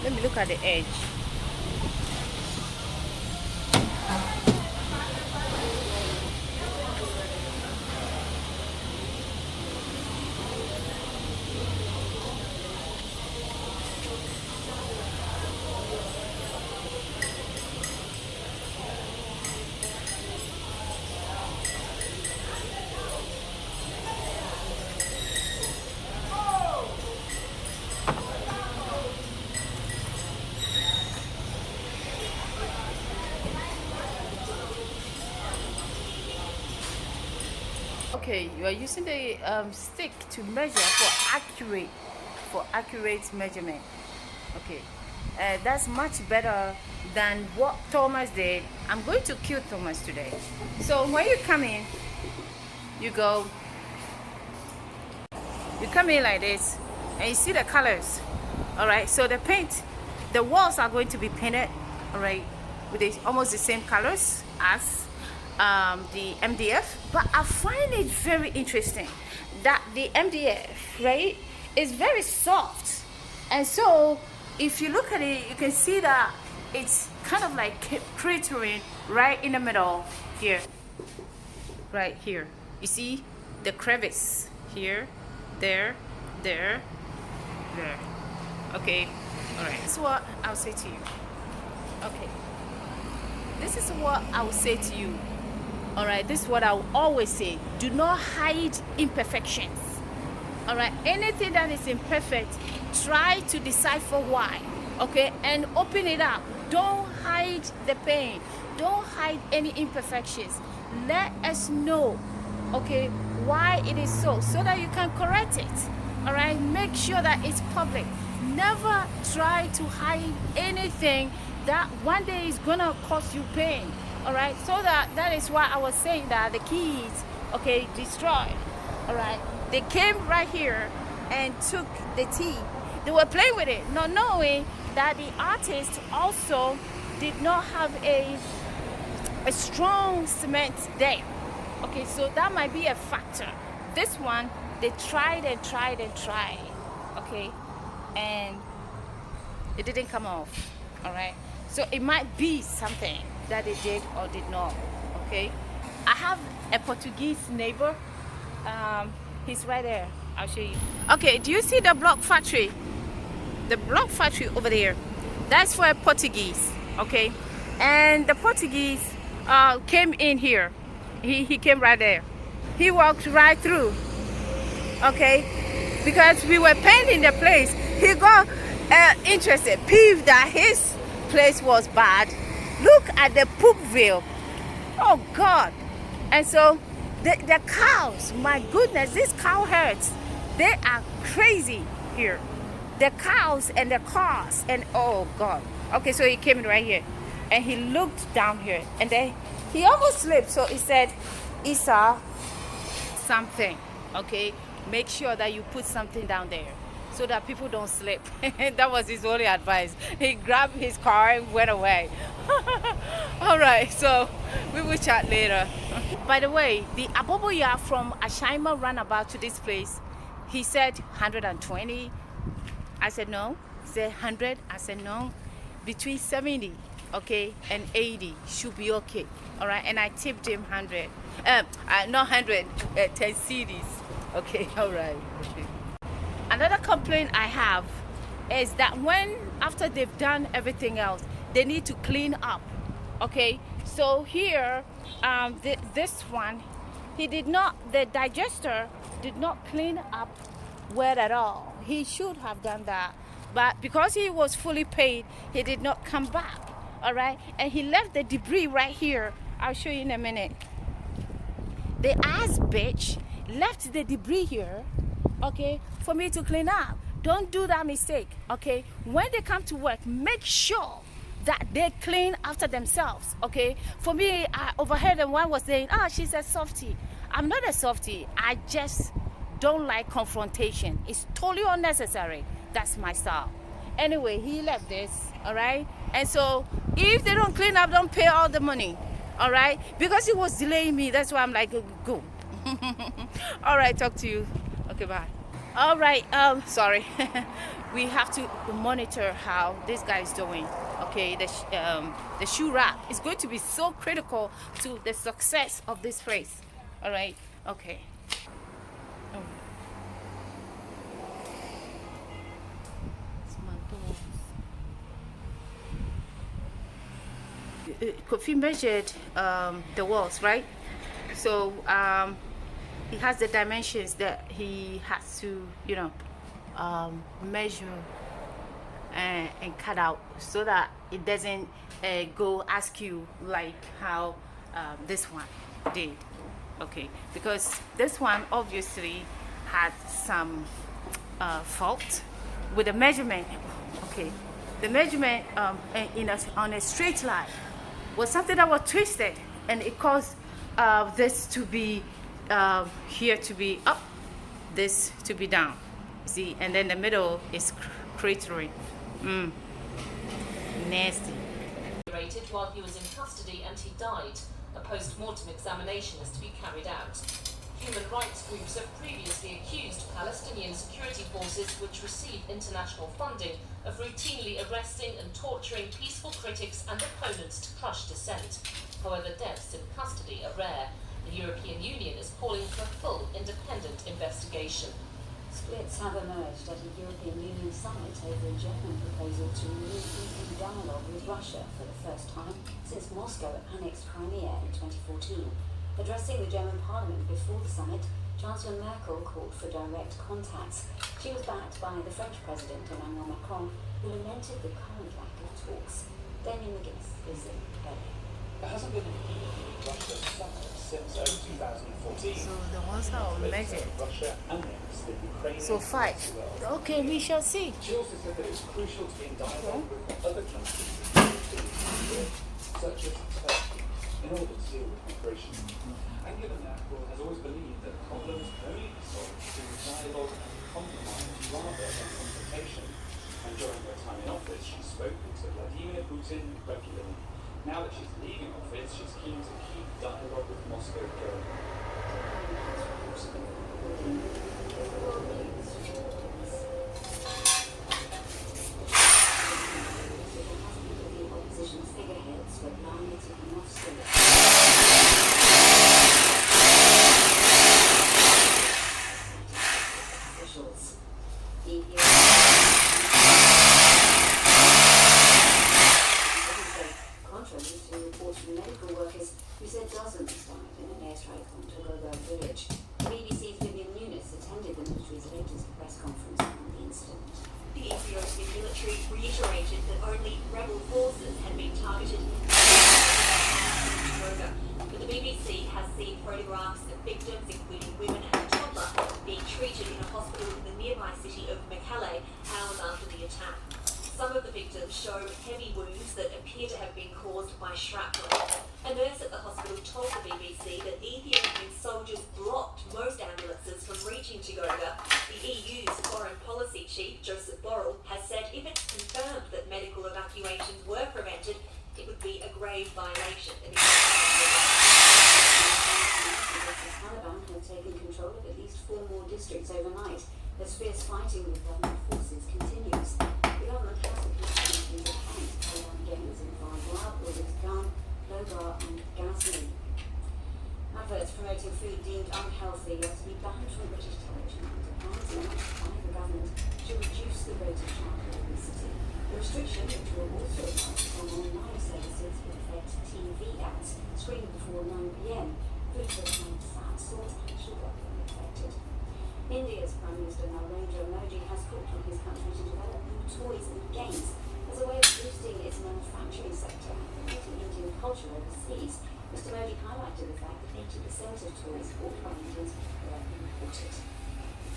Let me look at the edge. Okay, you are using the stick to measure for accurate measurement. Okay, that's much better than what Thomas did. I'm going to kill Thomas today. So when you come in, you come in like this, and you see the colors. All right, so the walls are going to be painted, all right, with almost the same colors as the MDF. But I find it very interesting that the MDF, right, is very soft, and so if you look at it, you can see that it's kind of like cratering right in the middle here, right here. You see the crevice here, there. Okay, all right. This is what I'll say to you. Okay, this is what I will say to you. All right, this is what I will always say. Do not hide imperfections. All right, anything that is imperfect, try to decipher why. Okay, and open it up. Don't hide the pain. Don't hide any imperfections. Let us know, okay, why it is so that you can correct it. All right, make sure that it's public. Never try to hide anything that one day is gonna cause you pain. All right, so that is why I was saying that the keys, okay, destroyed. All right, they came right here and took the tea. They were playing with it, not knowing that the artist also did not have a strong cement there. Okay, so that might be a factor. This one, they tried, okay, and it didn't come off. All right, so it might be something that they did or did not. Okay, I have a Portuguese neighbor. He's right there. I'll show you. Okay, do you see the block factory? The block factory over there, that's for a Portuguese. Okay, and the Portuguese came in here. He came right there. He walked right through. Okay, because we were painting the place. He got interested, peeved that his place was bad. Look at the poop veil. Oh God. And so the cows, my goodness, these cow herds, they are crazy here. The cows and the cars, and oh God. Okay, so he came in right here and he looked down here, and then he almost slipped. So he said, Isa, something. Okay, make sure that you put something down there so that people don't slip. That was his only advice. He grabbed his car and went away. All right, so we will chat later. By the way, the Aboboya from Ashaima runabout to this place, he said 120. I said no. He said 100. I said no. Between 70, okay, and 80 should be okay. All right, and I tipped him 100. Not 100, 10 CDs. Okay, all right. Okay. Another complaint I have is that after they've done everything else, they need to clean up. Okay, so here, this one, the digester did not clean up well at all. He should have done that, but because he was fully paid, he did not come back. All right, and he left the debris right here. I'll show you in a minute. The ass bitch left the debris here, okay, for me to clean up. Don't do that mistake, okay? When they come to work, make sure that they clean after themselves, okay? For me, I overheard and one was saying, she's a softie. I'm not a softie. I just don't like confrontation. It's totally unnecessary. That's my style. Anyway, he left this, all right? And so if they don't clean up, don't pay all the money, all right? Because he was delaying me. That's why I'm like, go. All right, talk to you. Okay, bye. All right. Sorry. We have to monitor how this guy is doing. Okay. The shoe rack is going to be so critical to the success of this place. All right. Okay. Oh, it's my doors. Kofi measured the walls, right? So he has the dimensions that he has to, measure and cut out so that it doesn't go askew like how this one did. Okay, because this one obviously had some fault with the measurement. Okay, the measurement on a straight line was something that was twisted, and it caused this to be here to be up, this to be down. See, and then the middle is cratering. Nasty. While he was in custody and he died. A post-mortem examination is to be carried out. Human rights groups have previously accused Palestinian security forces, which receive international funding, of routinely arresting and torturing peaceful critics and opponents to crush dissent. However, deaths in custody are rare. The European Union is calling for a full, independent investigation. Splits have emerged at a European Union summit over a German proposal to reopen dialogue with Russia for the first time since Moscow annexed Crimea in 2014. Addressing the German parliament before the summit, Chancellor Merkel called for direct contacts. She was backed by the French President Emmanuel Macron, who lamented the current lack of talks. Damien McGuinness is in Berlin. There hasn't been a Russia summit since 2014. So the ones that are measured. Russia annexed the Ukrainian. So 5. Okay, we shall see. She also said that it's crucial to be in dialogue with other countries, such as Turkey, in order to deal with migration. Angela Merkel has always believed that problems can only be solved through dialogue and compromise rather than confrontation. And during her time in office, she's spoken to Vladimir Putin regularly. Now that she's leaving office, she's keen to keep dialogue with Moscow going. Opposition figureheads were blinded to Moscow. Officials. Contrary to reports from medical workers who said dozens died in an airstrike on Togogo village. BBC's Vivian Nunes attended the military's latest press conference on the incident. The Ethiopian military reiterated that only rebel forces had been targeted. But the BBC has seen photographs of victims, including women and a toddler, being treated in a hospital in the nearby city of Mekelle hours after the attack. Some of the victims show heavy wounds that appear to have been caused by shrapnel. A nurse at the hospital told the BBC that Ethiopian soldiers blocked most ambulances from reaching Togoga. The EU's foreign policy chief, Joseph Borrell, has said if it's confirmed that medical evacuations were prevented, it would be a grave violation of The Taliban have taken control of at least 4 more districts overnight as fierce fighting with government forces continues. The government has accused the Taliban gangs in Fadwa, Ghan, Logar and Ghanin. Adverts promoting food deemed unhealthy are to be banned from British television under plans launched by the government to reduce the rate of childhood obesity. The restriction, which will also apply on online services, will affect TV ads screened before 9 p.m. Food that contains fat, salt and sugar will be affected. India's Prime Minister Narendra Modi has called on his country to develop new toys and games as a way of boosting its manufacturing sector and promoting Indian culture overseas. Mr. Modi highlighted the fact that 80% of toys bought by Indians were imported.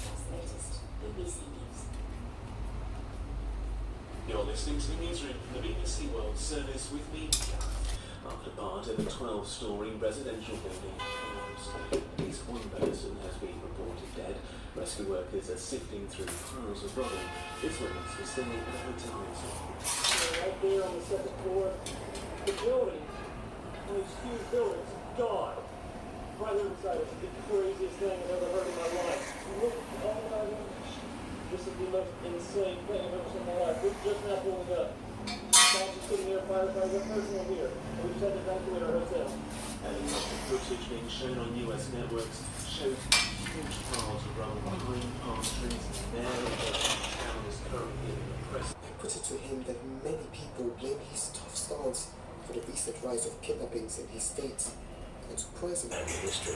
That's the latest BBC News. You're listening to the newsroom from the BBC World Service with me, Gareth. After part of a 12-storey residential building collapsed, at least one person has been reported dead. Rescue workers are sifting through piles of rubble. This witness was staying at a hotel resort. Right there on the second floor, the building, one of these huge buildings, gone. Right there inside, it's the craziest thing I've ever heard in my life. You look all around, This is the most insane thing I've ever seen in my life. We're just now pulling up. Someone's just sitting here, firefighters, a personal here. And we just had to evacuate our hotel. Helicopter footage being shown on US networks shows huge piles of rubble behind palm trees. There, the town is currently in the press. I put it to him that many people blame his tough stance for the recent rise of kidnappings in his state. And surprisingly, History.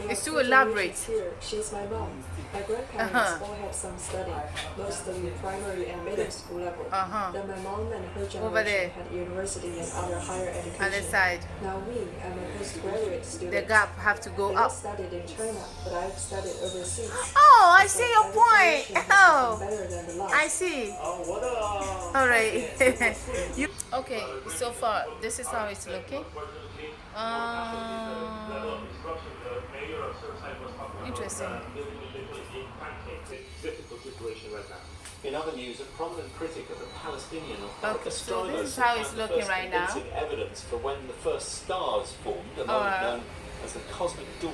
It's too elaborate. Here, she's my mom. My grandparents all have some study, mostly primary and middle school level. Then my mom and her Over there. generation had university and other higher education. Other side. Now me, I'm a postgraduate student. The gap have to go I up. studied in China, but I've studied overseas. Oh, I It's see like your point. education has become Oh, better than the last. I see. Oh, what up? All right. Okay, so far this is how it's looking. Interesting. Difficult situation right now. In other news, a prominent critic of the Palestinian Okay, so this is how it's looking right now. Evidence for when the first stars formed, the moment known as the cosmic dawn.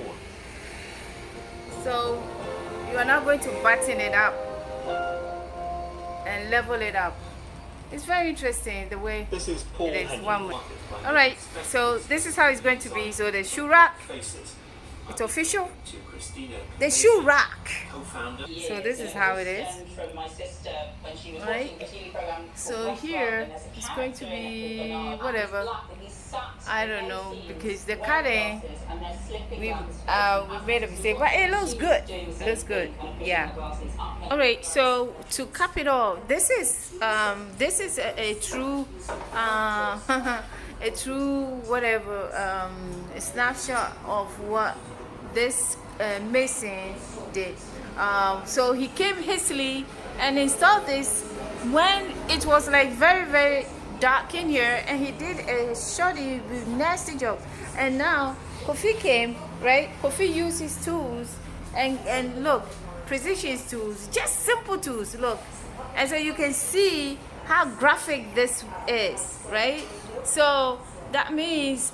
So you are now going to button it up and level it up. It's very interesting the way This is Paul it is. Henry One way. Bucket by All right, Nick so this is how it's going to be. So the shoe rack, Faces. it's official. To Christina, The shoe rack. co-founder. So this is how it is. From my sister when she was Right. watching the TV program. So here it's going to be whatever. I don't know, because the cutting we made a mistake, but it looks good. It looks good. Yeah. All right. So to cap it all, this is a true a true whatever a snapshot of what this mason did. So he came hastily and installed this when it was like very dark in here, and he did a shoddy nasty job. And now Kofi came, right? Kofi used his tools and look, precision tools, just simple tools, look. And so you can see how graphic this is, right? So that means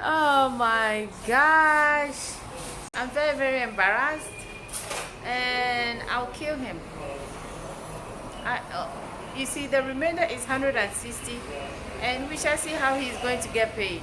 oh my gosh, I'm very embarrassed, and I'll kill him. You see, the remainder is 160, and we shall see how he's going to get paid.